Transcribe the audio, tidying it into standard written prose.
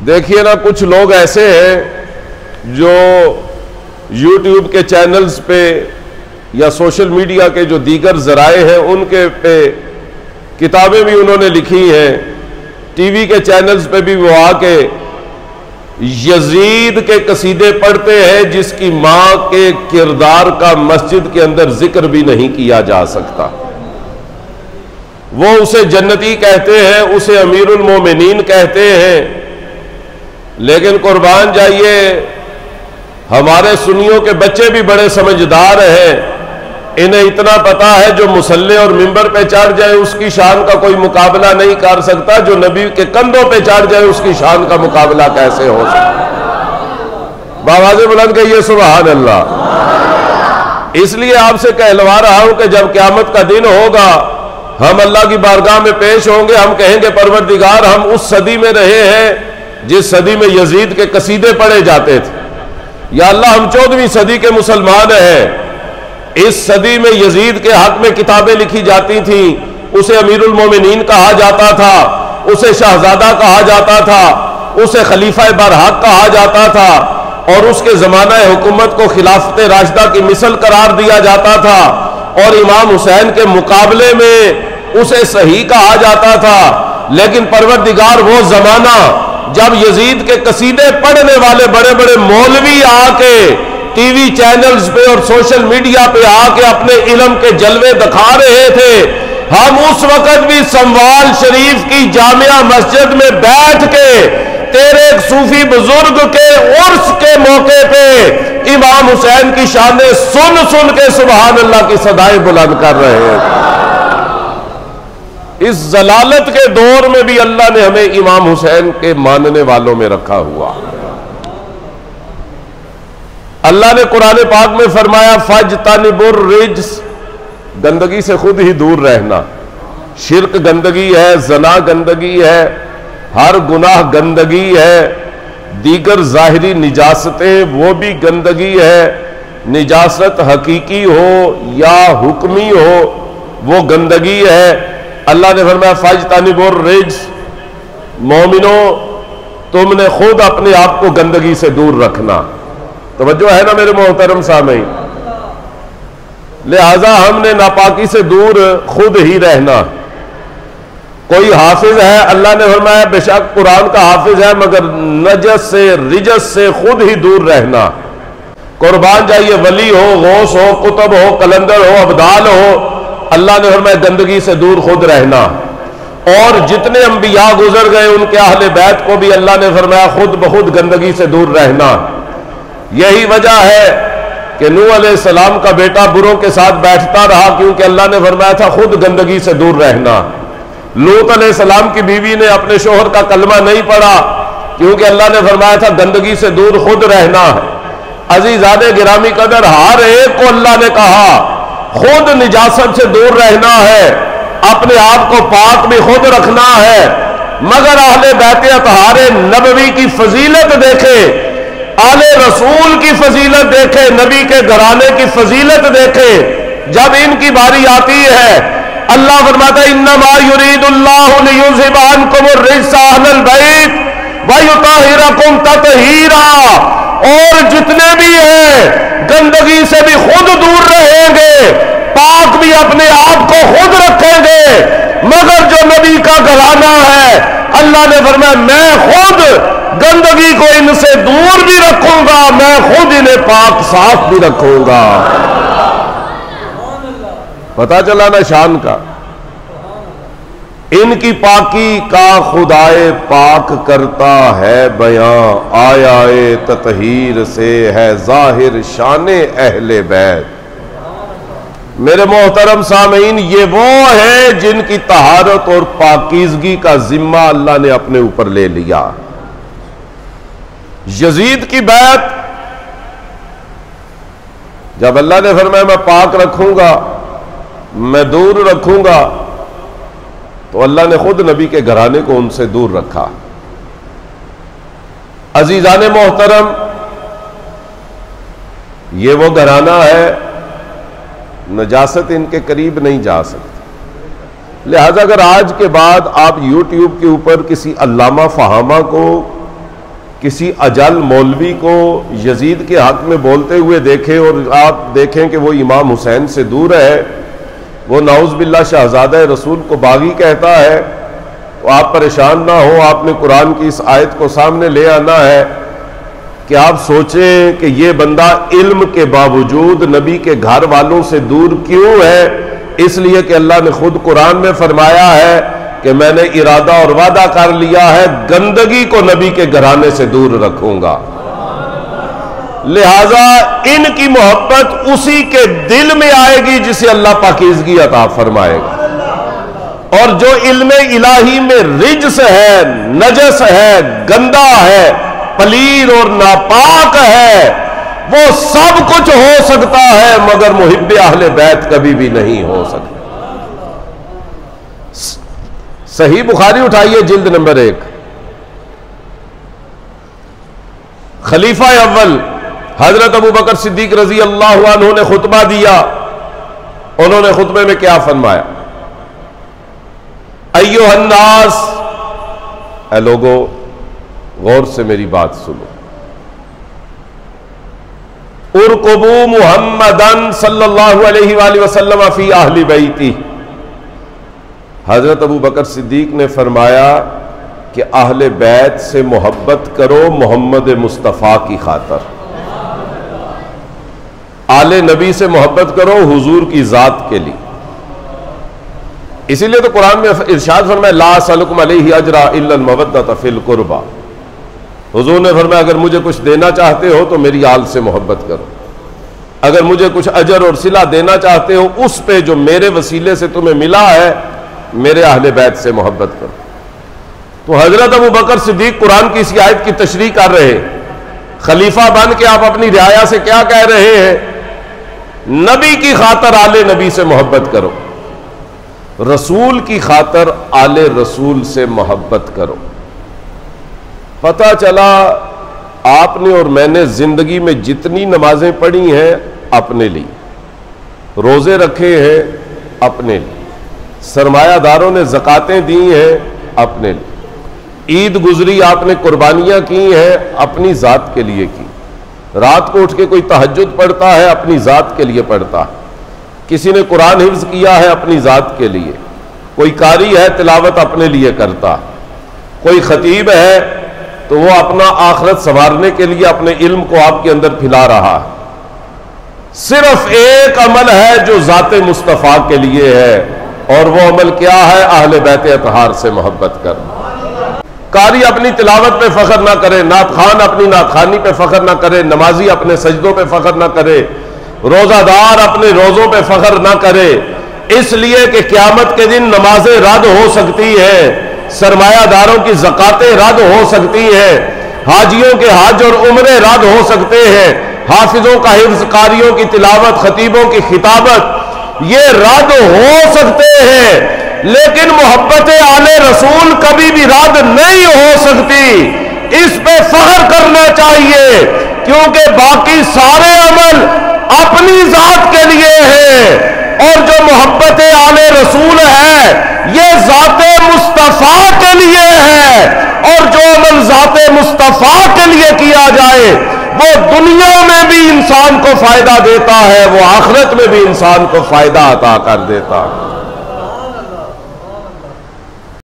دیکھیے نا، کچھ لوگ ایسے ہیں جو یوٹیوب کے چینلز پہ یا سوشل میڈیا کے جو دیگر ذرائع ہیں ان کے پہ کتابیں بھی انہوں نے لکھی ہیں، ٹی وی کے چینلز پہ بھی وہ آ کے یزید کے قصیدے پڑھتے ہیں جس کی ماں کے کردار کا مسجد کے اندر ذکر بھی نہیں کیا جا سکتا۔ وہ اسے جنتی کہتے ہیں، اسے امیر المومنین کہتے ہیں، لیکن قربان جائیے ہمارے سنیوں کے بچے بھی بڑے سمجھدار ہیں، انہیں اتنا پتا ہے جو مصلی اور ممبر پہ چڑھ جائے اس کی شان کا کوئی مقابلہ نہیں کر سکتا، جو نبی کے کندھوں پہ چڑھ جائے اس کی شان کا مقابلہ کیسے ہو سکتا۔ بآواز بلند کہیے سبحان اللہ۔ اس لیے آپ سے کہلوا رہا ہوں کہ جب قیامت کا دن ہوگا، ہم اللہ کی بارگاہ میں پیش ہوں گے، ہم کہیں گے پروردگار ہم اس صدی میں رہے ہیں جس صدی میں یزید کے قصیدے پڑھے جاتے تھے، یا اللہ ہم 14ویں صدی کے مسلمان ہیں، اس صدی میں یزید کے حق میں کتابیں لکھی جاتی تھیں، اسے امیر المومنین کہا جاتا تھا، اسے شہزادہ کہا جاتا تھا، اسے خلیفہ برحق کہا جاتا تھا، اور اس کے زمانہ حکومت کو خلافت راشدہ کی مثل قرار دیا جاتا تھا، اور امام حسین کے مقابلے میں اسے صحیح کہا جاتا تھا۔ لیکن پروردگار وہ زمانہ جب یزید کے قصیدے پڑھنے والے بڑے بڑے مولوی آ کے ٹی وی چینلز پہ اور سوشل میڈیا پہ آ کے اپنے علم کے جلوے دکھا رہے تھے، ہم اس وقت بھی سنوال شریف کی جامعہ مسجد میں بیٹھ کے تیرے ایک صوفی بزرگ کے عرس کے موقع پہ امام حسین کی شانیں سن سن کے سبحان اللہ کی صدائیں بلند کر رہے ہیں۔ اس ضلالت کے دور میں بھی اللہ نے ہمیں امام حسین کے ماننے والوں میں رکھا ہوا۔ اللہ نے قرآن پاک میں فرمایا فَاجْتَنِبُوا الرِّجْسَ، گندگی سے خود ہی دور رہنا۔ شرک گندگی ہے، زنا گندگی ہے، ہر گناہ گندگی ہے، دیگر ظاہری نجاستیں وہ بھی گندگی ہے، نجاست حقیقی ہو یا حکمی ہو وہ گندگی ہے۔ اللہ نے فرمایا فَاجْتَنِبُوا الرِّجْسَ، مومنوں تم نے خود اپنے آپ کو گندگی سے دور رکھنا۔ توجہ ہے نا میرے محترم سامعین؟ لہذا ہم نے ناپاکی سے دور خود ہی رہنا۔ کوئی حافظ ہے، اللہ نے فرمایا بے شک قرآن کا حافظ ہے، مگر نجس سے رجس سے خود ہی دور رہنا۔ قربان جائیے ولی ہو، غوث ہو، قطب ہو، قلندر ہو، ابدال ہو، اللہ نے فرمایا گندگی سے دور خود رہنا۔ اور جتنے انبیاء گزر گئے ان کے اہل بیت کو بھی اللہ نے فرمایا خود بخود گندگی سے دور رہنا۔ یہی وجہ ہے کہ نوح علیہ السلام کا بیٹا بروں کے ساتھ بیٹھتا رہا، کیونکہ اللہ نے فرمایا تھا خود گندگی سے دور رہنا۔ لوط علیہ السلام کی بیوی نے اپنے شوہر کا کلمہ نہیں پڑھا، کیونکہ اللہ نے فرمایا تھا گندگی سے دور خود رہنا ہے۔ عزیزان گرامی قدر، ہر ایک کو اللہ نے کہا خود نجاست سے دور رہنا ہے، اپنے آپ کو پاک بھی خود رکھنا ہے، مگر اہل بیت اطہار نبوی کی فضیلت دیکھے، آل رسول کی فضیلت دیکھے، نبی کے گھرانے کی فضیلت دیکھے۔ جب ان کی باری آتی ہے اللہ فرماتا ہے انما یرید اللہ لیذھب عنکم الرجس اہل البیت ویطہرکم تطہیرا، اور جتنے بھی ہیں گندگی سے بھی خود دور رہیں گے، پاک بھی اپنے آپ کو خود رکھیں گے، مگر جو نبی کا گھرانہ ہے اللہ نے فرمایا میں خود گندگی کو ان سے دور بھی رکھوں گا، میں خود انہیں پاک صاف بھی رکھوں گا۔ پتہ چلا نا شان کا؟ ان کی پاکی کا خدائے پاک کرتا ہے بیان، آیا تطہیر سے ہے ظاہر شان اہل بیت۔ میرے محترم سامعین، یہ وہ ہیں جن کی طہارت اور پاکیزگی کا ذمہ اللہ نے اپنے اوپر لے لیا۔ یزید کی بیعت جب اللہ نے فرمایا میں پاک رکھوں گا، میں دور رکھوں گا، تو اللہ نے خود نبی کے گھرانے کو ان سے دور رکھا۔ عزیزان محترم، یہ وہ گھرانہ ہے نجاست ان کے قریب نہیں جا سکتی۔ لہذا اگر آج کے بعد آپ یوٹیوب کے اوپر کسی علامہ فہامہ کو کسی اجل مولوی کو یزید کے حق میں بولتے ہوئے دیکھیں اور آپ دیکھیں کہ وہ امام حسین سے دور ہے، وہ نعوذ باللہ شہزادہ رسول کو باغی کہتا ہے، تو آپ پریشان نہ ہو، آپ نے قرآن کی اس آیت کو سامنے لے آنا ہے کہ آپ سوچیں کہ یہ بندہ علم کے باوجود نبی کے گھر والوں سے دور کیوں ہے؟ اس لیے کہ اللہ نے خود قرآن میں فرمایا ہے کہ میں نے ارادہ اور وعدہ کر لیا ہے گندگی کو نبی کے گھرانے سے دور رکھوں گا، لہذا ان کی محبت اسی کے دل میں آئے گی جسے اللہ پاکیزگی عطا فرمائے گا، اور جو علم الہی میں رجس ہے، نجس ہے، گندا ہے، پلید اور ناپاک ہے، وہ سب کچھ ہو سکتا ہے مگر محب اہل بیت کبھی بھی نہیں ہو سکتا۔ صحیح بخاری اٹھائیے جلد نمبر 1، خلیفہ اول حضرت ابو بکر صدیق رضی اللہ عنہ نے خطبہ دیا، انہوں نے خطبے میں کیا فرمایا؟ ایھا الناس، اے لوگو غور سے میری بات سنو، ارقبوا محمدن صلی اللہ علیہ وآلہ وسلم فی اہل بیتی۔ حضرت ابو بکر صدیق نے فرمایا کہ اہل بیت سے محبت کرو محمد مصطفیٰ کی خاطر، آل نبی سے محبت کرو حضور کی ذات کے لیے۔ اسی لیے تو قرآن میں ارشاد فرمایا لا اسألکم علیہ اجرا الا المودۃ فی القربى، حضور نے فرمایا اگر مجھے کچھ دینا چاہتے ہو تو میری آل سے محبت کرو، اگر مجھے کچھ اجر اور صلہ دینا چاہتے ہو اس پہ جو میرے وسیلے سے تمہیں ملا ہے میرے اہل بیت سے محبت کرو۔ تو حضرت ابو بکر صدیق قرآن کی اس آیت کی تشریح کر رہے ہیں، خلیفہ بن کے آپ اپنی رعایا سے کیا کہہ رہے ہیں؟ نبی کی خاطر آل نبی سے محبت کرو، رسول کی خاطر آل رسول سے محبت کرو۔ پتہ چلا آپ نے اور میں نے زندگی میں جتنی نمازیں پڑھی ہیں اپنے لیے، روزے رکھے ہیں اپنے لیے، سرمایہ داروں نے زکاتیں دی ہیں اپنے لیے، عید گزری آپ نے قربانیاں کی ہیں اپنی ذات کے لیے کی، رات کو اٹھ کے کوئی تہجد پڑھتا ہے اپنی ذات کے لیے پڑھتا ہے، کسی نے قرآن حفظ کیا ہے اپنی ذات کے لیے، کوئی قاری ہے تلاوت اپنے لیے کرتا، کوئی خطیب ہے تو وہ اپنا آخرت سنوارنے کے لیے اپنے علم کو آپ کے اندر پھیلا رہا ہے۔ صرف ایک عمل ہے جو ذات مصطفیٰ کے لیے ہے، اور وہ عمل کیا ہے؟ اہل بیت اطہار سے محبت کرنا۔ قاری اپنی تلاوت پہ فخر نہ کرے، نعت خوان اپنی نعت خوانی پہ فخر نہ کرے، نمازی اپنے سجدوں پہ فخر نہ کرے، روزہ دار اپنے روزوں پہ فخر نہ کرے، اس لیے کہ قیامت کے دن نمازیں رد ہو سکتی ہیں، سرمایہ داروں کی زکاتیں رد ہو سکتی ہیں، حاجیوں کے حج اور عمرے رد ہو سکتے ہیں، حافظوں کا حفظ، قاریوں کی تلاوت، خطیبوں کی خطابت یہ رد ہو سکتے ہیں، لیکن محبت آل رسول کبھی بھی رد نہیں ہو سکتی۔ اس پہ فخر کرنا چاہیے کیونکہ باقی سارے عمل اپنی ذات کے لیے ہیں، اور جو محبت آل رسول ہے یہ ذات مصطفیٰ کے لیے ہے، اور جو عمل ذات مصطفیٰ کے لیے کیا جائے وہ دنیا میں بھی انسان کو فائدہ دیتا ہے، وہ آخرت میں بھی انسان کو فائدہ عطا کر دیتا ہے۔